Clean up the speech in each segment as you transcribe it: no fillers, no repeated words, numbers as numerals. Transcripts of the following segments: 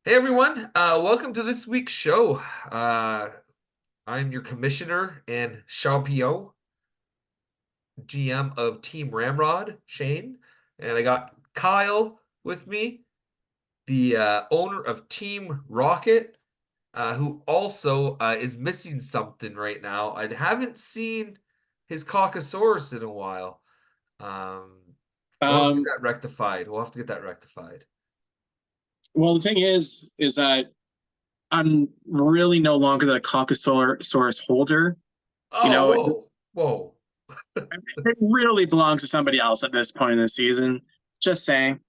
Hey everyone, welcome to this week's show. Uh, I'm your commissioner and champion, GM of Team Ramrod, Shane, and I got Kyle with me, the owner of Team Rocket, who also is missing something right now. I haven't seen his Caucasaurus in a while. Um, we'll have to get Um, that rectified. We'll have to get that rectified. well, the thing is that I'm really no longer the Caucasaurus holder. You Oh, know, it, whoa, whoa. it really belongs to somebody else at this point in the season. Just saying.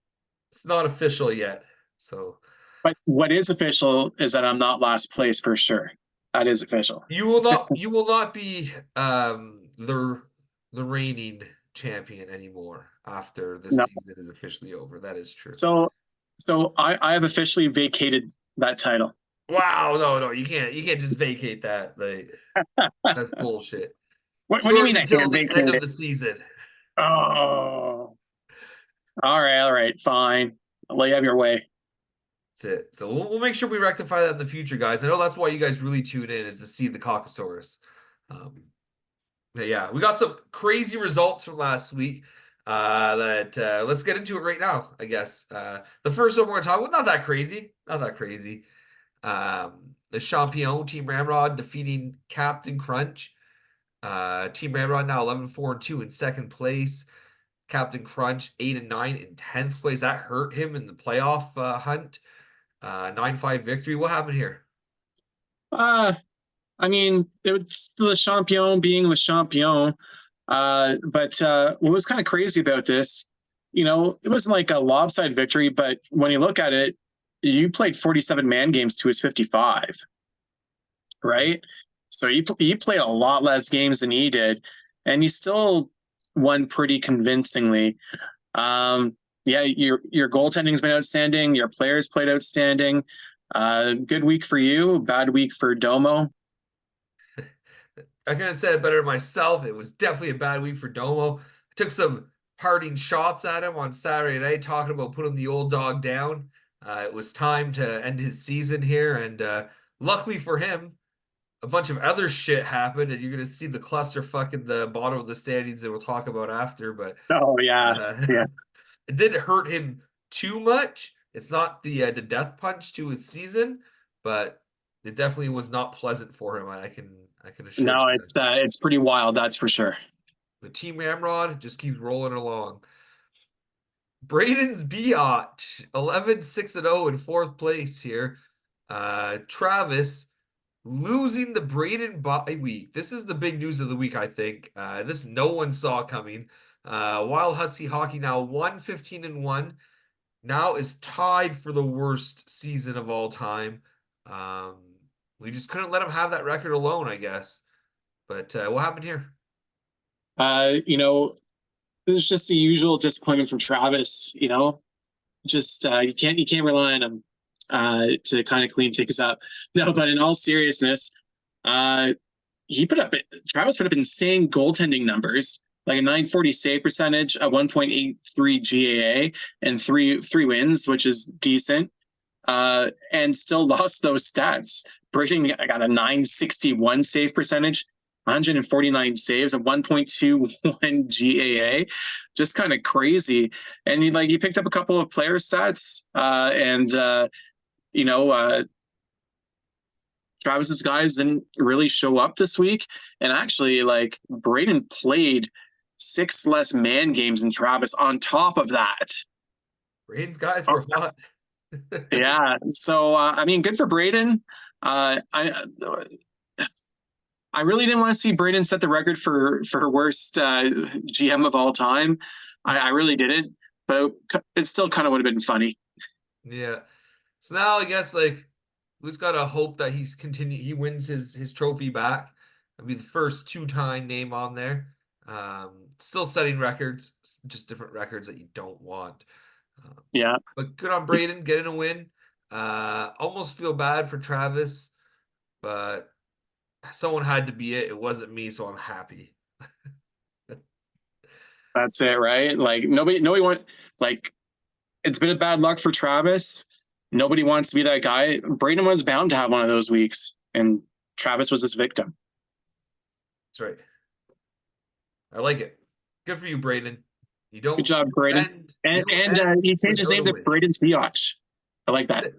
It's not official yet, so. But what is official is that I'm not last place for sure. That is official. You will not be the reigning champion anymore after this No. season is officially over. That is true. So, so I have officially vacated that title. Wow, no, you can't just vacate that. Like that's bullshit. It's What do you yours mean I until can't the end vacate of it? the season. Oh, all right, fine. I'll let you have your way. That's it. So we'll make sure we rectify that in the future, guys. I know that's why you guys really tune in is to see the Caucasaurus. Um, But yeah, we got some crazy results from last week. That let's get into it right now, I guess. The first one we're gonna talk about, not that crazy, not that crazy. The Champion Team Ramrod defeating Captain Crunch. Team Ramrod now 11-4-2 in second place. Captain Crunch 8-9 in 10th place. That hurt him in the playoff hunt. 9-5 victory. What happened here? Uh, I mean, it's the champion being the champion. But what was kind of crazy about this, it wasn't like a lopsided victory, but when you look at it, you played 47 man games to his 55, right? So you played a lot less games than he did, and you still won pretty convincingly. Yeah, your goaltending's been outstanding. Your players played outstanding. Good week for you. Bad week for Domo. I couldn't have said it better myself. It was definitely a bad week for Domo. I took some parting shots at him on Saturday night, talking about putting the old dog down. It was time to end his season here, and luckily for him, a bunch of other shit happened, and you're gonna see the clusterfuck in the bottom of the standings that we'll talk about after. But Oh yeah, uh, yeah. it didn't hurt him too much. It's not the death punch to his season, but it definitely was not pleasant for him. I can assure No, you that. it's pretty wild, that's for sure. The Team Ramrod just keeps rolling along. Braden's Biatch, 11-6-0 in fourth place here. Travis losing the Braden bye week. This is the big news of the week, I think. This no one saw coming. Wild Husky Hockey now 1-15-1. Now is tied for the worst season of all time. Um, we just couldn't let him have that record alone, I guess. But what happened here? Uh, you know, this is just the usual disappointment from Travis. Just you can't rely on him to kind of clean things up. No, but in all seriousness, uh, he put up Travis put up insane goaltending numbers, like a 940 save percentage, a 1.83 GAA, and three wins, which is decent. And still lost those stats. Braden got a 961 save percentage, 149 saves, a 1.21 GAA, just kind of crazy. And he picked up a couple of player stats, and you know, uh, Travis's guys didn't really show up this week. And actually, like Braden played six less man games than Travis on top of that. Braden's guys were hot. Yeah. So I mean, good for Braden. I really didn't want to see Braden set the record for worst GM of all time. I really didn't, but it still kind of would have been funny. Yeah. So now I guess like who's got to hope that he wins his trophy back. That'd be the first two-time name on there. Still setting records, just different records that you don't want. Um, Yeah, but good on Braden getting a win. Almost feel bad for Travis, but someone had to be it. It wasn't me, so I'm happy. that's it, right? Like nobody want like it's been a bad luck for Travis, nobody wants to be that guy. Braden was bound to have one of those weeks, and Travis was his victim. That's right. I like it. Good for you, Braden. You Good don't job, Braden. bend. You And don't bend he changed his without name a to win. Braden's Biatch. I like that.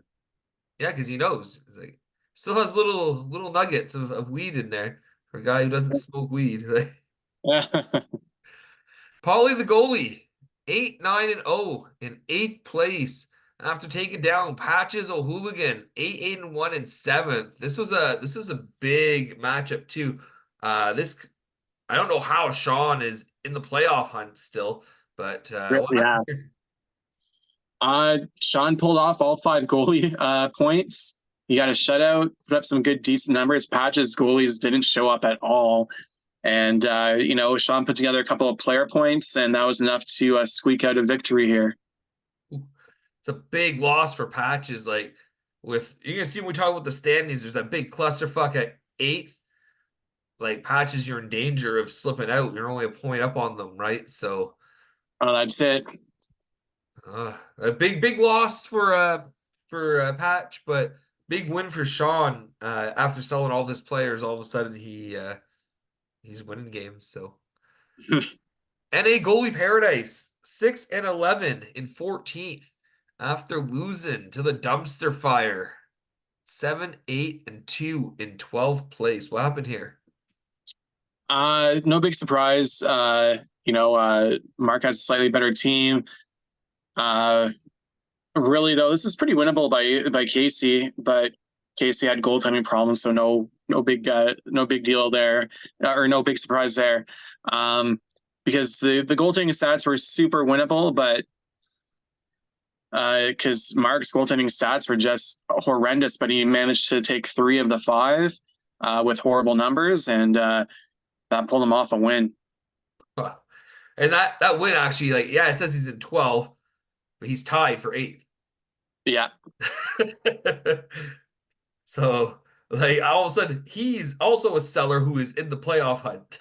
Yeah, because he knows. It's like still has little nuggets of weed in there for a guy who doesn't smoke weed. Paulie the goalie, 8-9-0 in eighth place after taking down Patches O'Hooligan, 8-1 in seventh. This is a big matchup too. This I don't know how Sean is in the playoff hunt still, but what Yeah. happened here? Sean pulled off all 5 goalie points. He got a shutout, put up some good, decent numbers. Patches goalies didn't show up at all. And, Sean put together a couple of player points, and that was enough to squeak out a victory here. It's a big loss for Patches. Like with you can see when we talk about the standings, there's that big clusterfuck at eighth. Like Patches, you're in danger of slipping out. You're only a point up on them, right? So That's it. a big loss for Patch, but big win for Sean. After selling all of his players, all of a sudden he's winning games. So NA goalie paradise 6-11 in 14th after losing to the dumpster fire 7-8-2 in 12th place. What happened here? No big surprise. Mark has a slightly better team. Really though, this is pretty winnable by Casey, but Casey had goaltending problems, so no big deal there, or no big surprise there. Because the goaltending stats were super winnable, but because Mark's goaltending stats were just horrendous, but he managed to take 3 of the 5 with horrible numbers, and that pulled him off a win. And that win actually, like, yeah, it says he's in 12th, but he's tied for 8th. Yeah. So, like, all of a sudden, he's also a seller who is in the playoff hunt.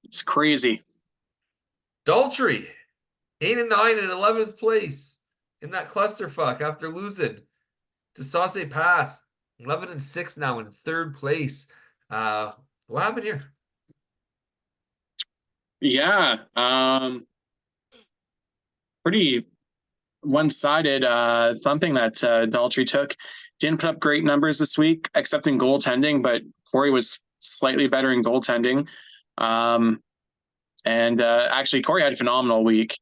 It's crazy. Daltrey, 8-9 in 11th place in that clusterfuck after losing to Sauce Pass. 11-6 now in 3rd place. What happened here? Yeah. Pretty one-sided thumping that Daltrey took. Didn't put up great numbers this week, except in goaltending, but Corey was slightly better in goaltending. And actually, Corey had a phenomenal week.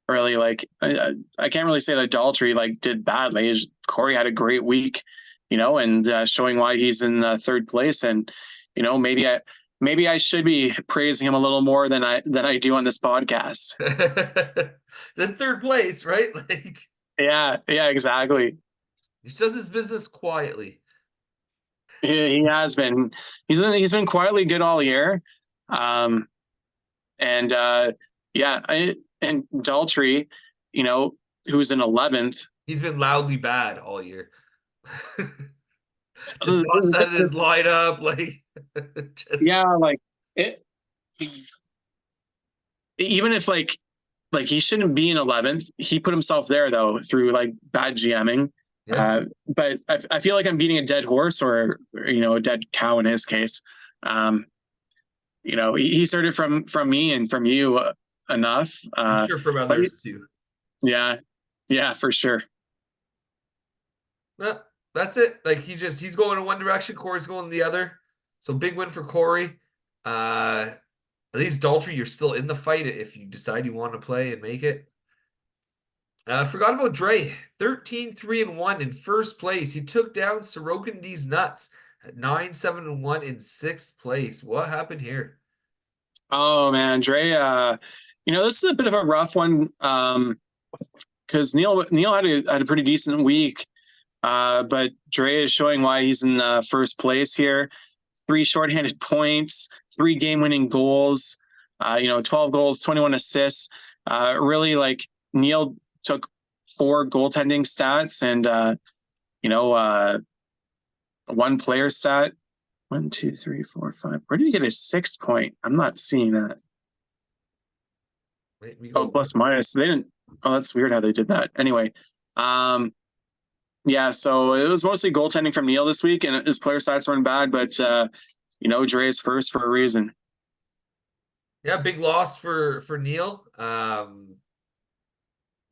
Really, like I can't really say that Daltrey like did badly. Corey had a great week, and showing why he's in 3rd place. And maybe I should be praising him a little more than I do on this podcast. Then 3rd place, right? Like, Yeah, exactly. he does his business quietly. He has been. He's been quietly good all year. And and Daltrey, who's in 11th. He's been loudly bad all year. Just not setting his lineup, like Yeah, like it. Even if like he shouldn't be in 11th, he put himself there though through like bad GMing. yeah. But I feel like I'm beating a dead horse or a dead cow in his case. He's heard it from me and from you enough. I'm sure from others too. Yeah, for sure. No, that's it. Like he's going in one direction, Corey's going the other. So big win for Corey. At least Daltrey, you're still in the fight if you decide you want to play and make it. Forgot about Dre. 13-3-1 in 1st place. He took down Sorokin D's nuts at 9-7-1 in 6th place. What happened here? Oh man, Dre. This is a bit of a rough one. Because Neil had a pretty decent week. But Dre is showing why he's in 1st place here. 3 shorthanded points, 3 game-winning goals, 12 goals, 21 assists. Really, like, Neil took 4 goaltending stats and, 1 player stat. 1, 2, 3, 4, 5. Where did he get a 6 point? I'm not seeing that. Wait, we Oh, go. plus minus. They didn't. Oh, that's weird how they did that. Anyway, Yeah, so it was mostly goaltending from Neil this week, and his player stats weren't bad, but Dre is first for a reason. Yeah, big loss for Neil.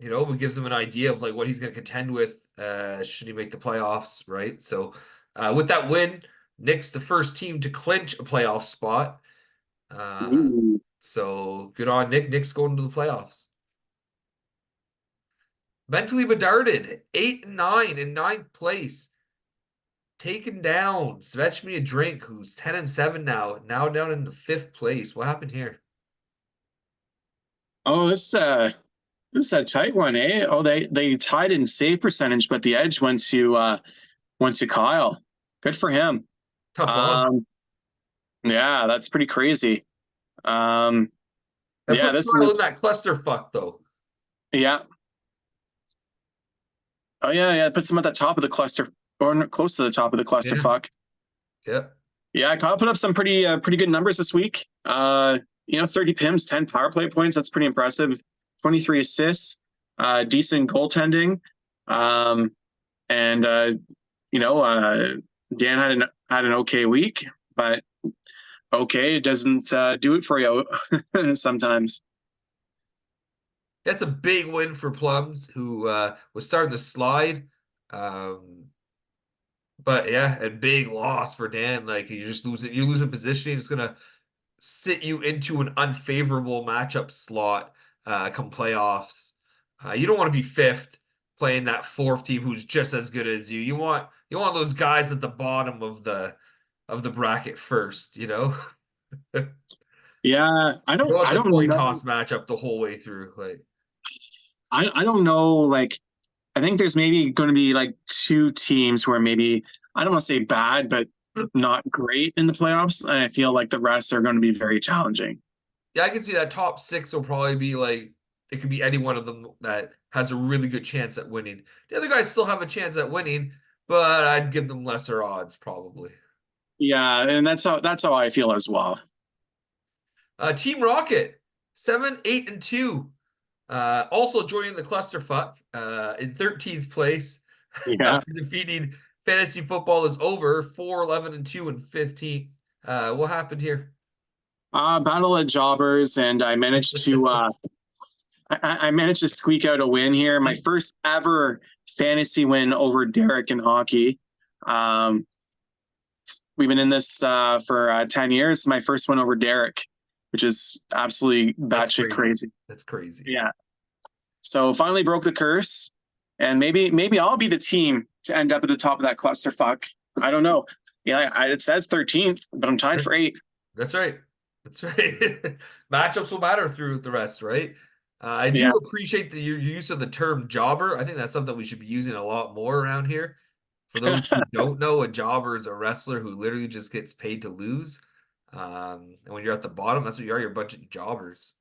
It gives him an idea of like what he's going to contend with should he make the playoffs, right? So with that win, Nick's the first team to clinch a playoff spot. Uh, Ooh. so good on Nick. Nick's going to the playoffs. Mentally Bedarded, 8-9 in ninth place. Taken down. Fetch me a drink, who's 10-7 now down in the fifth place. What happened here? Oh, this is a tight one, eh? Oh, they tied in save percentage, but the edge went to Kyle. Good for him. Tough loss. Um, yeah, that's pretty crazy. Um, That yeah, puts this Kyle in is that clusterfuck, though. yeah. Oh yeah, it puts him at the top of the cluster or close to the top of the cluster. Yeah. Fuck. Yeah. Yeah, Kyle put up some pretty good numbers this week. 30 pims, 10 power play points. That's pretty impressive. 23 assists, decent goaltending, and Dan had an okay week, but okay, it doesn't do it for you sometimes. That's a big win for Plums, who was starting to slide. Um, but yeah, a big loss for Dan. Like you lose a positioning, it's gonna sit you into an unfavorable matchup slot come playoffs. You don't want to be fifth playing that fourth team who's just as good as you. You want those guys at the bottom of the bracket first, you know? Yeah, I You don't don't want I the don't coin know. toss matchup the whole way through. Like, I don't know. Like, I think there's maybe going to be like two teams where maybe I don't want to say bad, but not great in the playoffs. And I feel like the rest are going to be very challenging. yeah, I can see that top six will probably be like it could be any one of them that has a really good chance at winning. The other guys still have a chance at winning, but I'd give them lesser odds probably. Yeah, and that's how I feel as well. Team Rocket, 7-8-2. Also joining the clusterfuck in 13th place Yeah. after defeating Fantasy Football is Over, 4-11-2 and 15th. What happened here? Battle of jobbers, and I managed to squeak out a win here. My first ever fantasy win over Derek in hockey. Um, we've been in this for 10 years. My first one over Derek, which is absolutely That's batshit crazy. crazy. That's crazy. Yeah. So finally broke the curse, and maybe I'll be the team to end up at the top of that clusterfuck. I don't know. Yeah, it says 13th, but I'm tied for eighth. That's right. That's right. Matchups will matter through the rest, right? I Yeah, do appreciate your use of the term jobber. I think that's something we should be using a lot more around here. For those who don't know, a jobber is a wrestler who literally just gets paid to lose. And when you're at the bottom, that's what you are. You're a bunch of jobbers.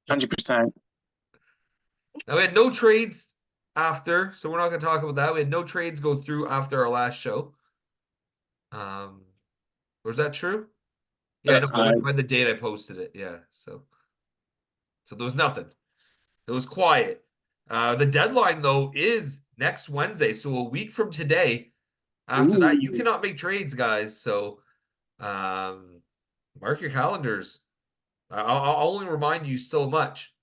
100%. Now we had no trades after, so we're not going to talk about that. We had no trades go through after our last show. Um, was that true? Yeah, no, I when the date I posted it. Yeah, so there was nothing. It was quiet. The deadline though is next Wednesday, so a week from today. After that, you ooh. cannot make trades, guys. So um, mark your calendars. I'll only remind you so much.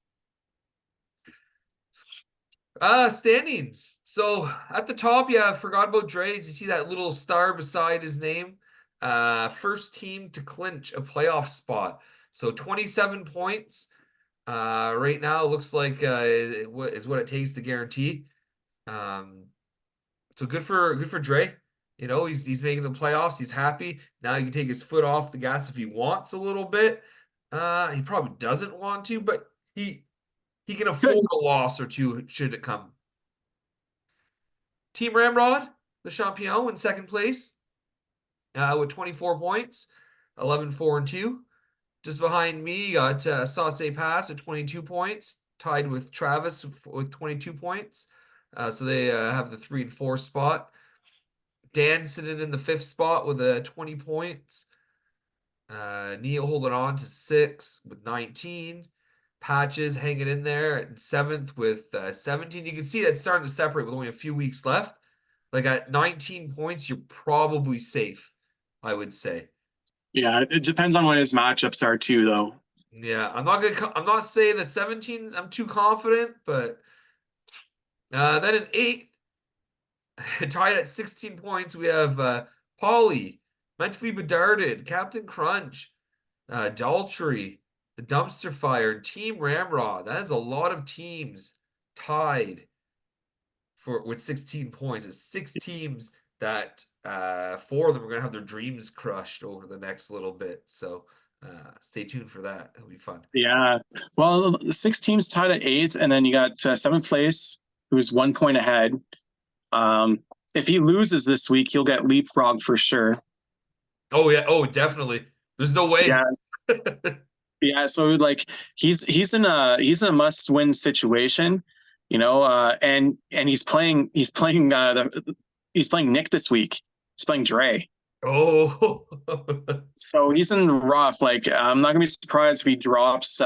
Standings. So at the top, yeah, forgot about Dre's. You see that little star beside his name? First team to clinch a playoff spot. So 27 points. Right now, it looks like is what it takes to guarantee. Um, so good for Dre. He's making the playoffs. He's happy. Now he can take his foot off the gas if he wants a little bit. He probably doesn't want to, but he can afford Good. a loss or two should it come. Team Ramrod, the champion, in second place with 24 points, 11-4-2. Just behind me, you got Sauce Pass with 22 points, tied with Travis with 22 points. So they have the 3 and 4 spot. Dan sitting in the fifth spot with 20 points. Neil holding on to 6 with 19. Patches hanging in there at seventh with 17. You can see that's starting to separate with only a few weeks left. Like at 19 points, you're probably safe, I would say. Yeah, it depends on what his matchups are too, though. Yeah, I'm not saying that 17, I'm too confident, but then in eighth, tied at 16 points, we have Pauly, Mentally Bedarded, Captain Crunch, Daltrey, the Dumpster Fire, and Team Ramrod. That is a lot of teams tied for with 16 points. It's six teams that four of them are gonna have their dreams crushed over the next little bit. So stay tuned for that. It'll be fun. Yeah. Well, the six teams tied at eighth, and then you got seventh place, who's 1 point ahead. If he loses this week, he'll get leapfrog for sure. Oh yeah, oh definitely. There's no way. Yeah. Yeah. So like he's in a must win situation, and he's playing he's playing Nick this week. He's playing Dre. Oh So he's in rough. Like I'm not gonna be surprised if he drops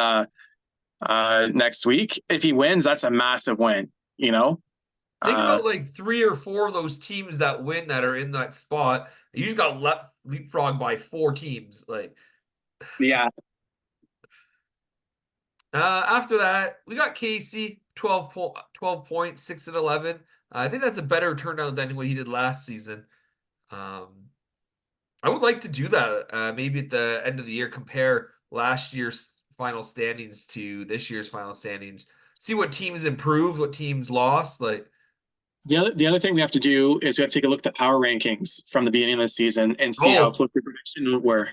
next week. If he wins, that's a massive win, you know? think Uh, about like three or four of those teams that win that are in that spot. You just got left leapfrog by four teams. Like yeah. after that, we got Casey, 12 points, 6 and 11. I think that's a better turnout than what he did last season. Um, I would like to do that. Maybe at the end of the year, compare last year's final standings to this year's final standings. See what teams improved, what teams lost. Like, The other thing we have to do is we have to take a look at the power rankings from the beginning of the season and see how oh, close the prediction were.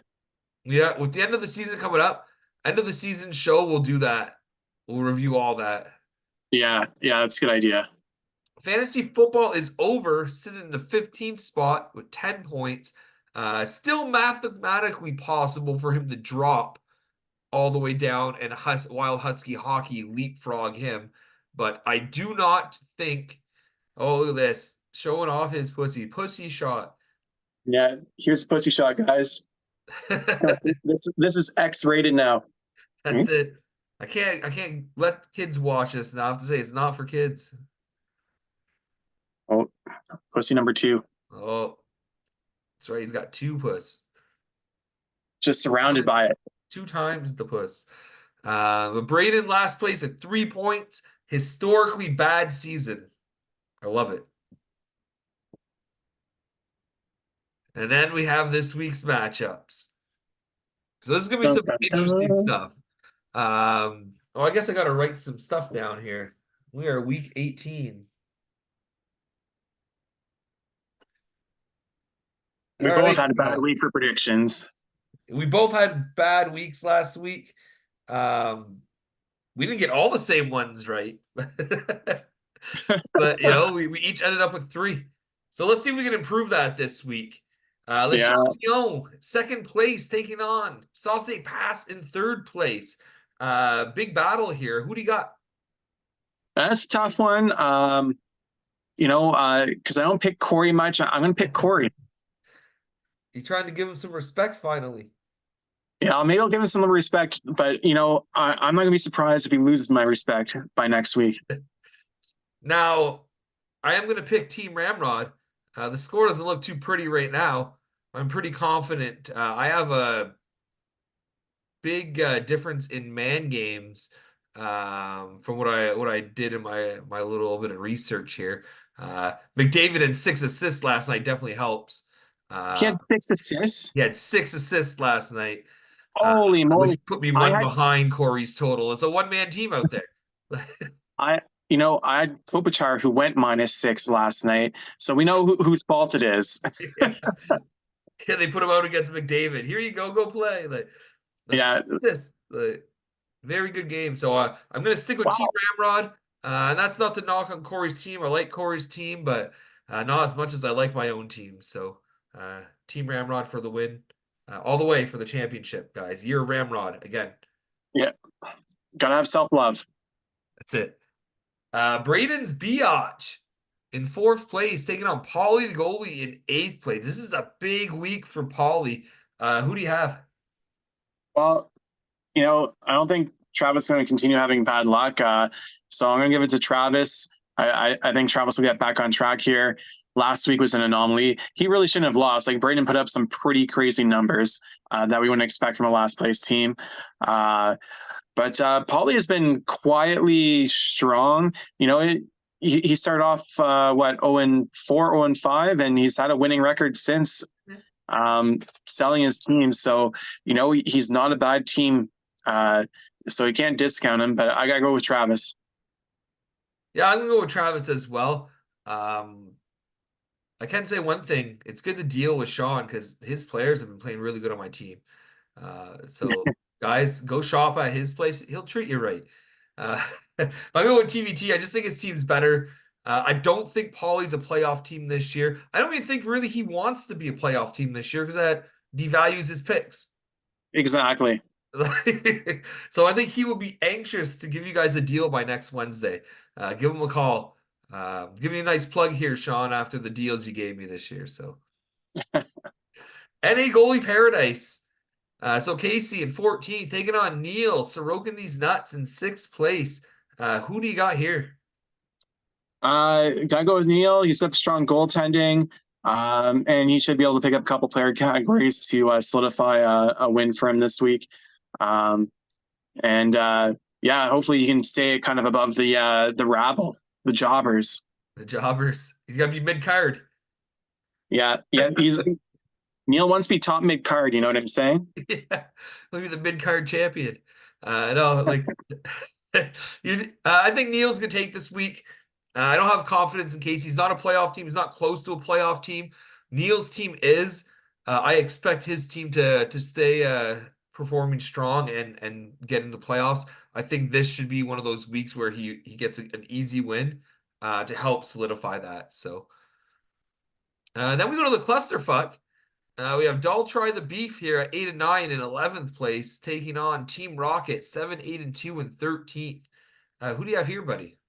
yeah, with the end of the season coming up, end of the season show, we'll do that. We'll review all that. Yeah, yeah, that's a good idea. Fantasy football is over, sitting in the 15th spot with 10 points. Still mathematically possible for him to drop all the way down and Wild Husky Hockey leapfrog him. But I do not think, oh, look at this, showing off his pussy shot. Yeah, here's the pussy shot, guys. This is X rated now. Hmm? That's it. I can't let kids watch this now. I have to say it's not for kids. Oh, pussy number two, Oh, that's right. He's got two puss. just surrounded by it. Two times the puss. But Braden last place at 3 points. Historically bad season. I love it. And then we have this week's matchups. So this is gonna be Dun, some dun, interesting dun. stuff. Oh, I guess I gotta write some stuff down here. We are week 18. We All both right. had a bad week for predictions. We both had bad weeks last week. We didn't get all the same ones right. But we each ended up with three. So let's see if we can improve that this week. Le Yeah, Champion, second place, taking on Sauce Pass in third place. Big battle here. Who do you got? that's a tough one. Because I don't pick Corey much. I'm gonna pick Corey. You trying to give him some respect finally. Yeah, maybe I'll give him some respect, but I'm not gonna be surprised if he loses my respect by next week. Now, I am going to pick Team Ramrod. The score doesn't look too pretty right now. I'm pretty confident. I have a big difference in man games from what I did in my little bit of research here. McDavid had 6 assists last night definitely helps. He Uh, had 6 assists. he had 6 assists last night, Holy moly! which put me I one had behind Corey's total. It's a one-man team out there. I I had Kopitar who went -6 last night, so we know whose fault it is. Yeah. Yeah, they put him out against McDavid. Here you go play. Like that's Yeah. this. Like, very good game. So I'm gonna stick with Team Wow. Ramrod. And that's not to knock on Corey's team. I like Corey's team, but not as much as I like my own team. So Team Ramrod for the win. All the way for the championship, guys. Year Ramrod again. Yeah. Gotta have self-love. That's it. Braden's Biatch in fourth place, taking on Pauly the goalie in eighth place. This is a big week for Pauly. Who do you have? Well, I don't think Travis is going to continue having bad luck. So I'm going to give it to Travis. I think Travis will get back on track here. Last week was an anomaly. He really shouldn't have lost. Like Braden put up some pretty crazy numbers that we wouldn't expect from a last place team. But Paulie has been quietly strong. He started off 0-4, 0-5, and he's had a winning record since selling his team. So he's not a bad team. So you can't discount him. But I gotta go with Travis. Yeah, I'm gonna go with Travis as well. I can say one thing. It's good to deal with Sean because his players have been playing really good on my team. So guys, go shop at his place. He'll treat you right. I go with TVT. I just think his team's better. I don't think Paulie's a playoff team this year. I don't even think really he wants to be a playoff team this year because that devalues his picks. Exactly. So I think he will be anxious to give you guys a deal by next Wednesday. Give him a call. Give me a nice plug here, Sean, after the deals you gave me this year. So NA Goalie Paradise. So Casey in 14th, taking on Neil, Sorokin these nuts in 6th place. Who do you got here? Gotta go with Neil. He's got the strong goaltending, and he should be able to pick up a couple player categories to solidify a win for him this week. Yeah, hopefully he can stay kind of above the rabble, the jobbers. The jobbers. He's got to be mid-card. Yeah. Neil wants to be top mid-card, you know what I'm saying? Yeah, he'll be the mid-card champion. No, like, I think Neil's going to take this week. I don't have confidence in case he's not a playoff team. He's not close to a playoff team. Neil's team is. I expect his team to stay performing strong and get into playoffs. I think this should be one of those weeks where he gets an easy win to help solidify that. So then we go to the clusterfuck. We have Daltry the Beef here at 8-9 in 11th place, taking on Team Rocket 7, 8-2 in 13th. Who do you have here, buddy?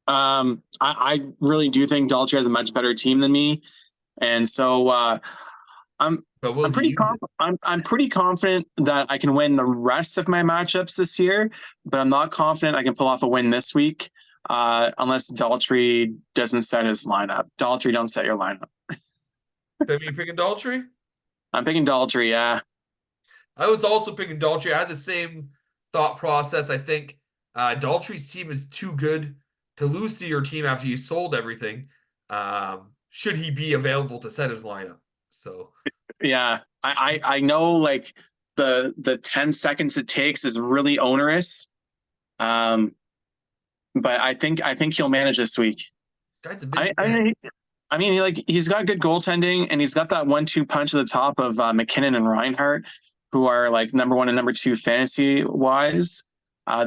I really do think Daltry has a much better team than me, and so I'm pretty confident that I can win the rest of my matchups this year, but I'm not confident I can pull off a win this week unless Daltry doesn't set his lineup. Daltry, don't set your lineup. Are you picking Daltry? I'm picking Daltry, yeah. I was also picking Daltry. I had the same thought process. I think Daltry's team is too good to lose to your team after you sold everything. Should he be available to set his lineup? So yeah, I know like the 10 seconds it takes is really onerous. But I think he'll manage this week. Guy's a busy man. I mean, like he's got good goaltending and he's got that 1-2 punch at the top of McKinnon and Reinhart, who are like number 1 and number 2 fantasy wise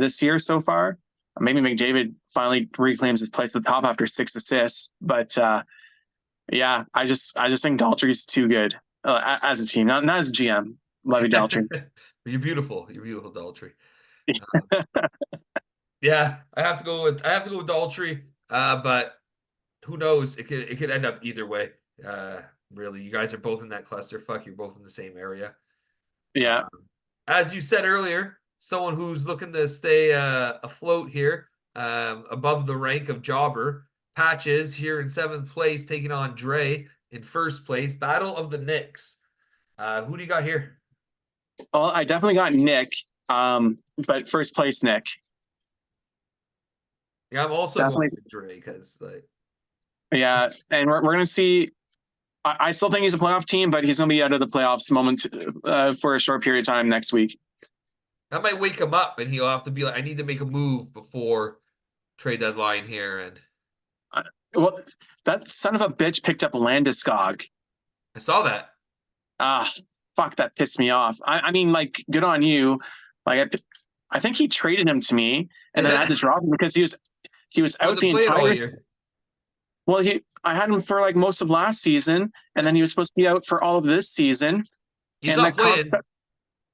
this year so far. Maybe McDavid finally reclaims his place at the top after 6 assists, but yeah, I just think Daltry's too good as a team, not as a GM. Love you, Daltry. You're beautiful. You're beautiful, Daltry. Yeah, I have to go with Daltry. But who knows? It could end up either way. Really, you guys are both in that clusterfuck. You're both in the same area. Yeah. As you said earlier, someone who's looking to stay afloat here, above the rank of jobber. Patches here in 7th place, taking on Dre in 1st place. Battle of the Knicks. Who do you got here? Well, I definitely got Nick, but 1st place Nick. Yeah, I'm also definitely going for Dre because like. Yeah, and we're gonna see. I still think he's a playoff team, but he's gonna be out of the playoffs moment for a short period of time next week. That might wake him up, and he'll have to be like, "I need to make a move before trade deadline here." And well, that son of a bitch picked up Landeskog. I saw that. Fuck, that pissed me off. I mean, like, good on you. Like, I think he traded him to me, and then I had to drop him because he was out the entire year. Well, I had him for like most of last season, and then he was supposed to be out for all of this season. He's not playing.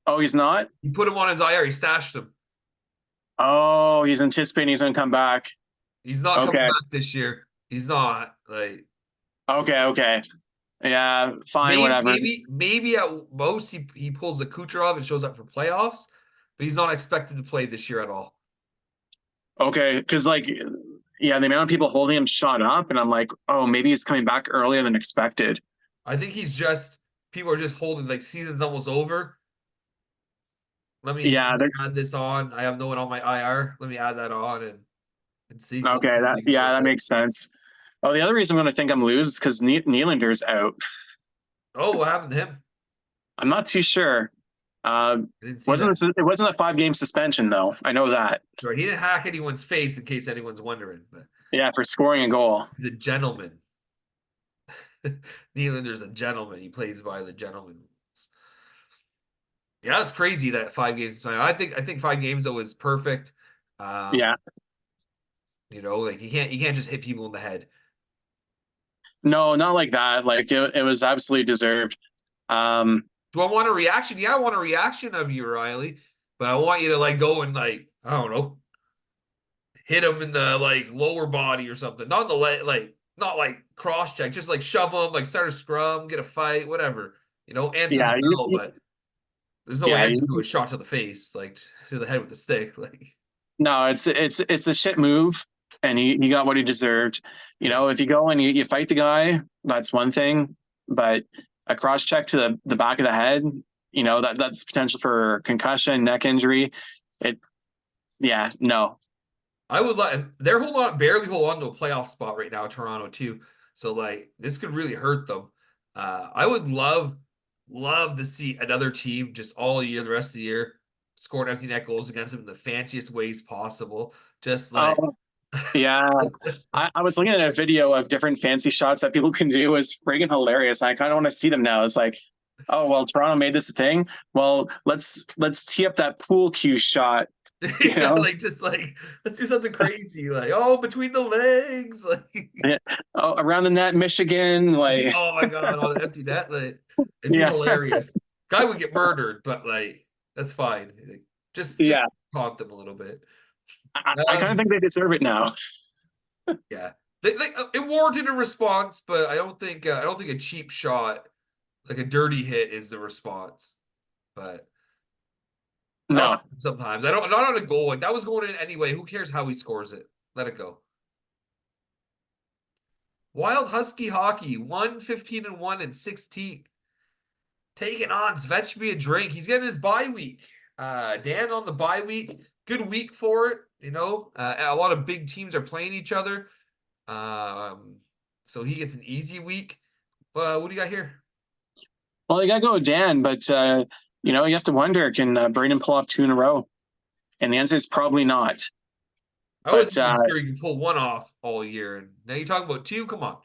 Oh, he's not? He put him on his IR. He stashed him. Oh, he's anticipating he's going to come back. He's not coming back this year. He's not. Like. Okay. Yeah, fine, whatever. Maybe at most he pulls the Kucherov and shows up for playoffs. but he's not expected to play this year at all. Okay, because like, yeah, the amount of people holding him shot up, and I'm like, oh, maybe he's coming back earlier than expected. I think he's just people are just holding like season's almost over. Let Yeah, me add this on. I have no one on my IR. Let me add that on and see. okay, Hopefully that we can yeah, work that out. makes sense. Oh, the other reason I'm going to think I'm lose is because Nylander's out. Oh, what happened to him? I'm not too sure. Uh, I didn't see wasn't that. this, it wasn't a 5 game suspension though? I know that. Sorry, he didn't hack anyone's face in case anyone's wondering, but Yeah, for scoring a goal. he's a gentleman. Nylander's a gentleman. He plays by the gentleman rules. Yeah, it's crazy that 5 games. I think 5 games though is perfect. Yeah, Like you can't just hit people in the head. no, not like that. Like it was absolutely deserved. Um, Do I want a reaction? Yeah, I want a reaction of you, Riley. But I want you to like go and like I don't know, hit him in the like lower body or something. Not in the leg, like not like cross check, just like shove him, like start a scrum, get a fight, whatever. Answer yeah, the bell, but there's no yeah. answer to a shot to the face, like to the head with the stick. Like No, it's a shit move, and he got what he deserved. yeah. If you go and you fight the guy, that's one thing, but a cross check to the back of the head, that's potential for concussion, neck injury. It, yeah, no, I would like they're barely hold on to a playoff spot right now, Toronto too. So like this could really hurt them. I would love to see another team just all year, the rest of the year, scoring empty net goals against them in the fanciest ways possible. Just like oh yeah. I was looking at a video of different fancy shots that people can do. Is friggin' hilarious. I kind of want to see them now. It's like, oh well, Toronto made this a thing. Well, let's tee up that pool cue shot. You yeah, know, like just like let's do something crazy, like oh between the legs, like Yeah. Oh, around the net, Michigan, like oh my god, all the empty net, like it'd be yeah, hilarious. Guy would get murdered, but like that's fine. Like, just yeah. taunt them a little bit. I kind of think they deserve it now. Yeah, it warranted a response, but I don't think a cheap shot, like a dirty hit, is the response. But that'll No, happen sometimes. I don't not on a goal like that was going in anyway. Who cares how he scores it? Let it go. Wild Husky hockey, 1-15-1 and 16th. Taking on Svechby a drink. He's getting his bye week. Dan on the bye week. Good week for it. A lot of big teams are playing each other. Um, so he gets an easy week. What do you got here? well, you gotta go with Dan, but you have to wonder, can Braden pull off 2 in a row? And the answer is probably not. I But wasn't even sure you could pull one off all year, and now you're talking about two. Come on.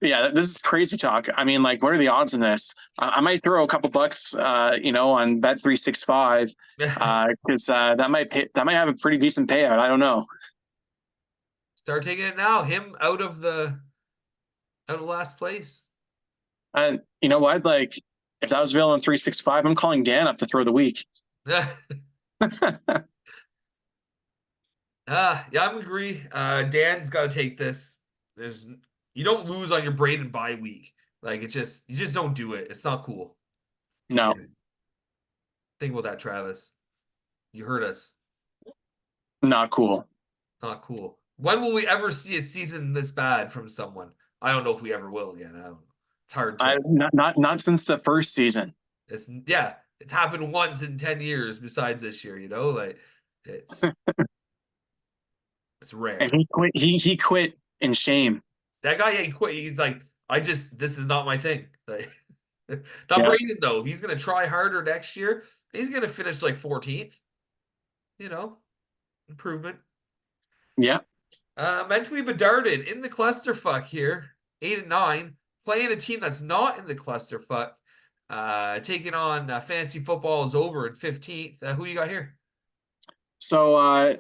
yeah, this is crazy talk. I mean, like, what are the odds in this? I might throw a couple bucks, on Bet365, because that might have a pretty decent payout. I don't know. Start taking it now. Him out of last place. And you know what? Like, if that was available on 365, I'm calling Dan up to throw the week. Yeah, I agree. Dan's got to take this. You don't lose on your Braden bye week. Like you just don't do it. It's not cool. No, Yeah. Think about that, Travis. You heard us. not cool. Not cool. When will we ever see a season this bad from someone? I don't know if we ever will again. I don't know. It's hard I to. not since the first season. It's happened once in 10 years besides this year. Like it's it's And rare. he quit. He quit in shame. That guy, yeah, he quit. He's like, this is not my thing. Like, not Yeah, Braden though. He's gonna try harder next year. He's gonna finish like 14th. Improvement. yeah. Mentally bedarded in the clusterfuck here, 8-9, playing a team that's not in the clusterfuck. Taking on fantasy football is over in 15th. Who you got here? So I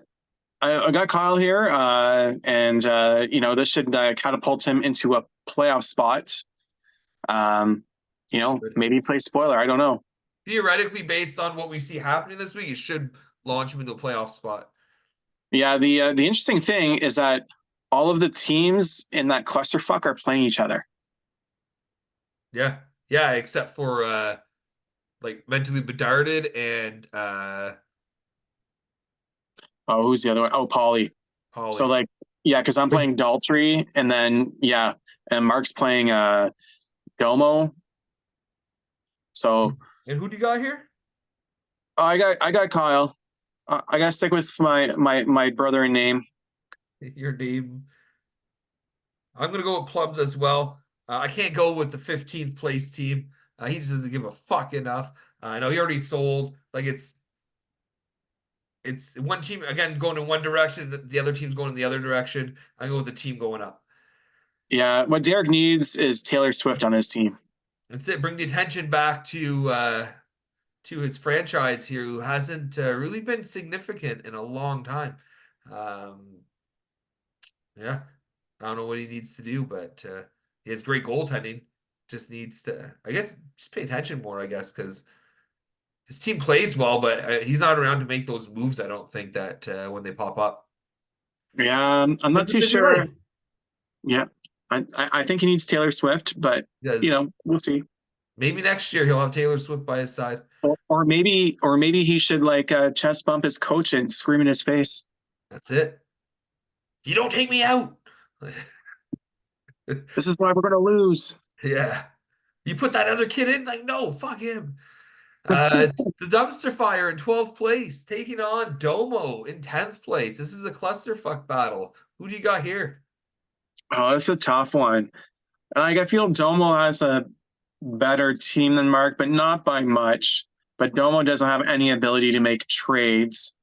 got Kyle here, and this should catapult him into a playoff spot. Um, Should. maybe play spoiler. I don't know. Theoretically, based on what we see happening this week, it should launch him into a playoff spot. Yeah. The interesting thing is that all of the teams in that clusterfuck are playing each other. Yeah. Yeah, except for like mentally bedarded and Oh, who's the other one? Oh, Polly. So Holly. like, yeah, because I'm playing Daltrey, and then yeah, and Mark's playing Domo. So And who do you got here? I got Kyle. I gotta stick with my brother in name. Your name. I'm gonna go with Plums as well. I can't go with the 15th place team. He just doesn't give a fuck enough. I know he already sold. Like it's one team again going in one direction, the other team's going in the other direction. I go with the team going up. Yeah, what Derek needs is Taylor Swift on his team. That's it. Bring the attention back to his franchise here, who hasn't really been significant in a long time. Um, yeah, I don't know what he needs to do, but he has great goaltending. Just needs to, I guess, just pay attention more. I guess because his team plays well, but he's not around to make those moves. I don't think that when they pop up. Yeah, I'm not It's a too busy sure. life. Yeah, I think he needs Taylor Swift, but Because we'll see. maybe next year he'll have Taylor Swift by his side. Or maybe he should like chest bump his coach and scream in his face. That's it. You don't take me out. This is why we're gonna lose. Yeah. You put that other kid in? Like, no, fuck him. The dumpster fire in 12th place, taking on Domo in 10th place. This is a clusterfuck battle. Who do you got here? Oh, it's a tough one. Like I feel Domo has a better team than Mark, but not by much. But Domo doesn't have any ability to make trades.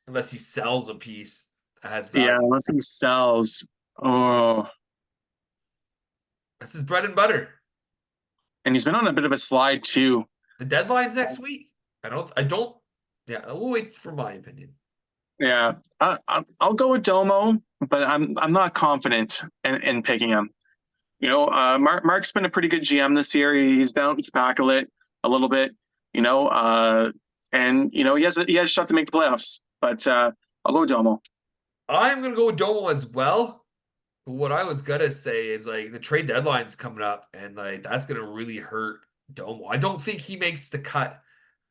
Unless he sells a piece that has Yeah, value. unless he sells. Oh, That's his bread and butter. and he's been on a bit of a slide too. The deadline's next week. I don't, yeah, we'll wait for my opinion. Yeah, I'll go with Domo, but I'm not confident in picking him. Mark's been a pretty good GM this year. He's bounced back a little bit. You know, and he has a shot to make the playoffs. But I'll go with Domo. I'm gonna go with Domo as well. But what I was gonna say is like the trade deadline's coming up, and like that's gonna really hurt Domo. I don't think he makes the cut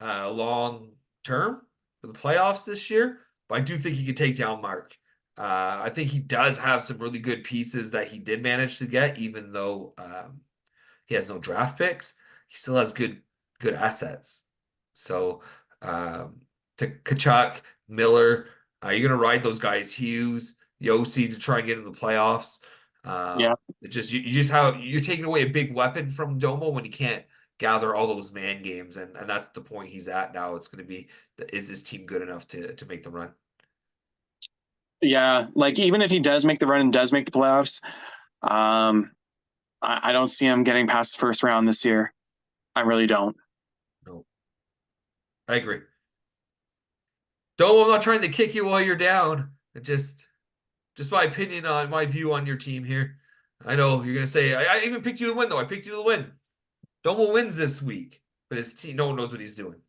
long term for the playoffs this year, but I do think he could take down Mark. I think he does have some really good pieces that he did manage to get, even though he has no draft picks. He still has good assets. So to Kachuk, Miller, you're gonna ride those guys, Hughes, Yossi to try and get in the playoffs. Yeah, It just you just have you're taking away a big weapon from Domo when he can't gather all those man games, and that's the point he's at now. It's gonna be is this team good enough to make the run? yeah. Like even if he does make the run and does make the playoffs, um, I don't see him getting past the first round this year. I really don't. No, I agree. Domo, I'm not trying to kick you while you're down. It just my opinion on my view on your team here. I know you're gonna say I even picked you to win though. I picked you to win. Domo wins this week, but his team no one knows what he's doing.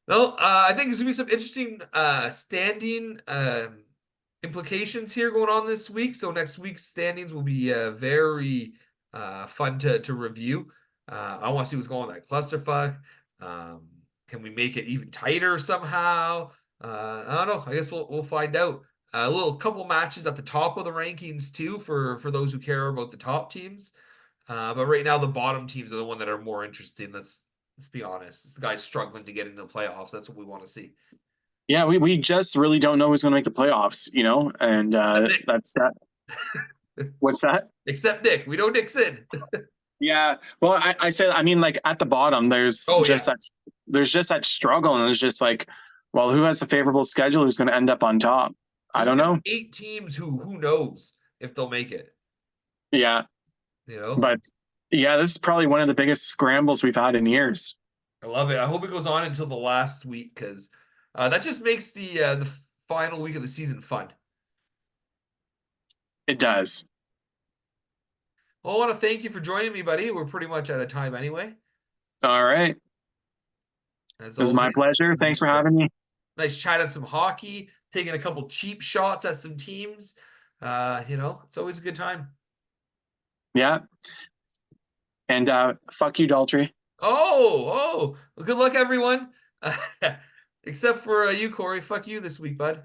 No, I think there's gonna be some interesting standing implications here going on this week. So next week's standings will be very fun to review. I want to see what's going on with that clusterfuck. Um, can we make it even tighter somehow? I don't know. I guess we'll find out. A little couple matches at the top of the rankings too for those who care about the top teams. But right now the bottom teams are the one that are more interesting. Let's be honest. It's the guys struggling to get into the playoffs. That's what we want to see. Yeah, we just really don't know who's going to make the playoffs. And Except Nick. that's that. What's that? Except Nick. We know Nick's in. Yeah. Well, I said, I mean, like at the bottom, Oh yeah. there's just that struggle, and it's just like, well, who has a favorable schedule? Who's going to end up on top? I There's don't like know. 8 teams who knows if they'll make it. Yeah, You know? but yeah, this is probably one of the biggest scrambles we've had in years. I love it. I hope it goes on until the last week because that just makes the final week of the season fun. It does. Well, I want to thank you for joining me, buddy. We're pretty much out of time anyway. All right. As It was my always, pleasure. Thanks for having me. nice chat at some hockey, taking a couple cheap shots at some teams. It's always a good time. Yeah. And fuck you, Daltrey. Oh, well, good luck, everyone. Except for you, Corey. Fuck you this week, bud.